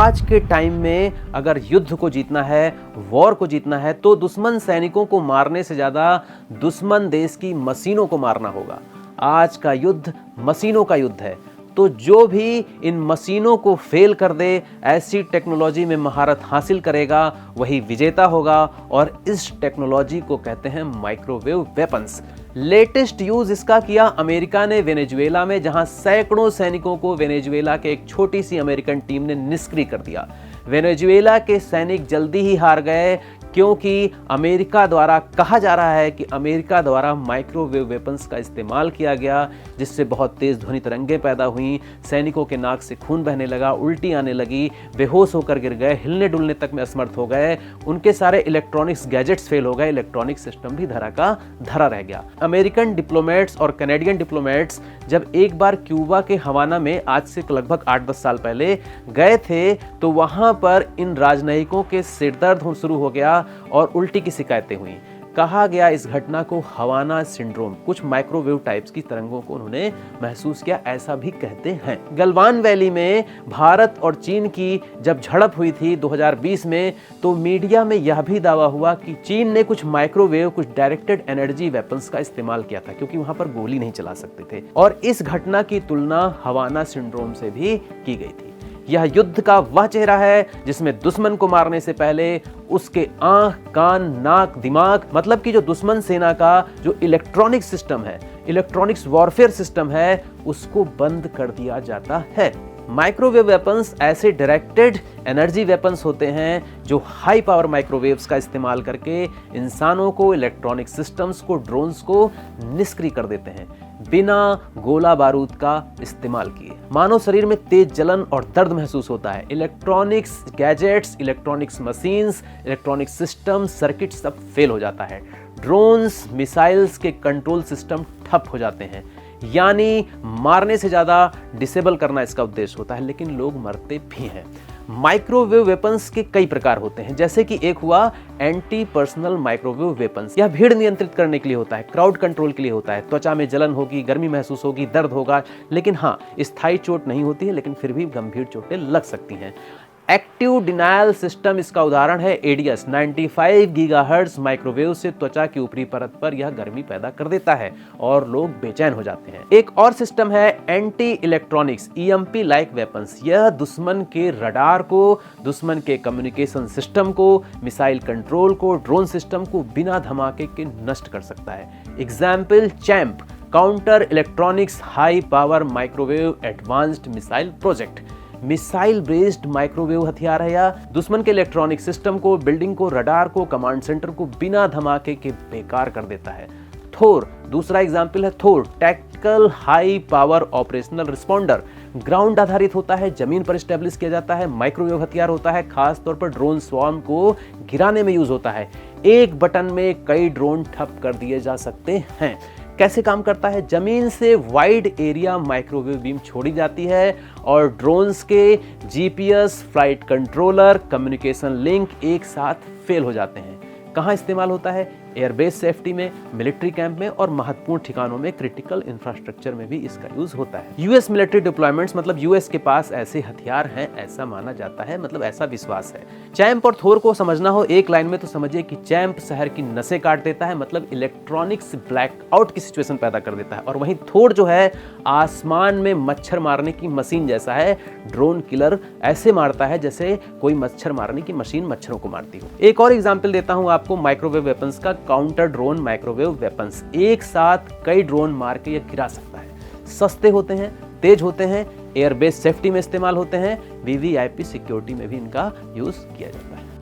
आज के टाइम में अगर युद्ध को जीतना है, वॉर को जीतना है, तो दुश्मन सैनिकों को मारने से ज़्यादा दुश्मन देश की मशीनों को मारना होगा। आज का युद्ध मशीनों का युद्ध है, तो जो भी इन मशीनों को फेल कर दे, ऐसी टेक्नोलॉजी में महारत हासिल करेगा, वही विजेता होगा। और इस टेक्नोलॉजी को कहते हैं माइक्रोवेव वेपन्स। लेटेस्ट यूज इसका किया अमेरिका ने वेनेजुएला में, जहां सैकड़ों सैनिकों को वेनेजुएला के एक छोटी सी अमेरिकन टीम ने निष्क्रिय कर दिया। वेनेजुएला के सैनिक जल्दी ही हार गए, क्योंकि अमेरिका द्वारा कहा जा रहा है कि अमेरिका द्वारा माइक्रोवेव वेपन्स का इस्तेमाल किया गया, जिससे बहुत तेज ध्वनि तरंगें पैदा हुई, सैनिकों के नाक से खून बहने लगा, उल्टी आने लगी, बेहोश होकर गिर गए, हिलने डुलने तक में असमर्थ हो गए, उनके सारे इलेक्ट्रॉनिक्स गैजेट्स फेल हो गए, इलेक्ट्रॉनिक सिस्टम भी धरा का धरा रह गया। अमेरिकन डिप्लोमेट्स और कनेडियन डिप्लोमेट्स जब एक बार क्यूबा के हवाना में आज से लगभग 8-10 साल पहले गए थे, तो वहां पर इन राजनयिकों के सिरदर्द शुरू हो गया और उल्टी की शिकायतें हुई। कहा गया इस घटना को हवाना सिंड्रोम, कुछ माइक्रोवेव टाइप्स की तरंगों को उन्होंने महसूस किया, ऐसा भी कहते हैं। गलवान वैली में भारत और चीन की जब झड़प हुई थी 2020 में, तो मीडिया में यह भी दावा हुआ कि चीन ने कुछ माइक्रोवेव, कुछ डायरेक्टेड एनर्जी वेपन्स का इस्तेमाल किया था, क्योंकि वहां पर गोली नहीं चला सकते थे। और इस घटना की तुलना हवाना सिंड्रोम से भी की गई थी। यह युद्ध का वह चेहरा है जिसमें दुश्मन को मारने से पहले उसके आंख, कान, नाक, दिमाग, मतलब कि जो दुश्मन सेना का जो इलेक्ट्रॉनिक सिस्टम है, इलेक्ट्रॉनिक्स वॉरफेयर सिस्टम है, उसको बंद कर दिया जाता है। माइक्रोवेव वेपन्स ऐसे डायरेक्टेड एनर्जी वेपन्स होते हैं जो हाई पावर माइक्रोवेव्स का इस्तेमाल करके इंसानों को, इलेक्ट्रॉनिक सिस्टम्स को, ड्रोन्स को निष्क्रिय कर देते हैं, बिना गोला बारूद का इस्तेमाल किए। मानव शरीर में तेज जलन और दर्द महसूस होता है। Electronics gadgets, electronics machines, electronic system, circuit सब फेल हो जाता है। ड्रोन्स, मिसाइल्स के कंट्रोल सिस्टम ठप हो जाते हैं। यानी मारने से ज्यादा डिसेबल करना इसका उद्देश्य होता है, लेकिन लोग मरते भी हैं। माइक्रोवेव वेपन्स के कई प्रकार होते हैं, जैसे कि एक हुआ एंटी पर्सनल माइक्रोवेव वेपन्स। यह भीड़ नियंत्रित करने के लिए होता है, क्राउड कंट्रोल के लिए होता है। त्वचा में जलन होगी, गर्मी महसूस होगी, दर्द होगा, लेकिन हाँ, स्थायी चोट नहीं होती है, लेकिन फिर भी गंभीर चोटें लग सकती हैं। एक्टिव डिनायल सिस्टम इसका उदाहरण है। एडीएस 95 गीगाहर्ट्ज माइक्रोवेव से त्वचा की ऊपरी परत पर यह गर्मी पैदा कर देता है और लोग बेचैन हो जाते हैं। एक और सिस्टम है anti electronics EMP like weapons. यह दुश्मन के रडार को, दुश्मन के कम्युनिकेशन सिस्टम को, मिसाइल कंट्रोल को, ड्रोन सिस्टम को बिना धमाके के नष्ट कर सकता है। Example champ, counter electronics high power microwave advanced missile project. Missile based microwave हथियार है, या दुश्मन के इलेक्ट्रॉनिक सिस्टम को, बिल्डिंग को, रडार को, कमांड सेंटर को बिना धमाके के बेकार कर देता है। थोर दूसरा एग्जाम्पल है। Thor tactical high power operational responder, ground आधारित होता है, जमीन पर स्टैब्लिश किया जाता है, माइक्रोवेव हथियार होता है, खास तौर पर ड्रोन स्वार्म को गिराने में यूज होता है। एक बटन में कई ड्रोन ठप कर दिए जा सकते हैं। कैसे काम करता है? जमीन से वाइड एरिया माइक्रोवेव बीम छोड़ी जाती है और ड्रोन्स के GPS, flight controller, communication link एक साथ फेल हो जाते हैं। कहाँ इस्तेमाल होता है? एयरबेस सेफ्टी में, मिलिट्री कैंप में और महत्वपूर्ण ठिकानों में, क्रिटिकल इंफ्रास्ट्रक्चर में भी इसका यूज होता है। यूएस मिलिट्री डिप्लॉयमेंट्स, मतलब यूएस के पास ऐसे हथियार हैं, ऐसा माना जाता है, मतलब ऐसा विश्वास है। चैंप और थोर को समझना हो एक लाइन में तो समझिए कि चैंप शहर की नसें काट देता है, मतलब इलेक्ट्रॉनिक्स ब्लैकआउट की सिचुएशन पैदा कर देता है, और वहीं थोर जो है आसमान में मच्छर मारने की मशीन जैसा है। ड्रोन किलर ऐसे मारता है जैसे कोई मच्छर मारने की मशीन मच्छरों को मारती हो। एक और एग्जाम्पल देता हूं आपको माइक्रोवेव वेपन्स का। काउंटर ड्रोन माइक्रोवेव वेपन्स, एक साथ कई ड्रोन मार के यह गिरा सकता है। सस्ते होते हैं, तेज होते हैं, एयरबेस सेफ्टी में इस्तेमाल होते हैं, वीवीआईपी सिक्योरिटी में भी इनका यूज किया जाता है।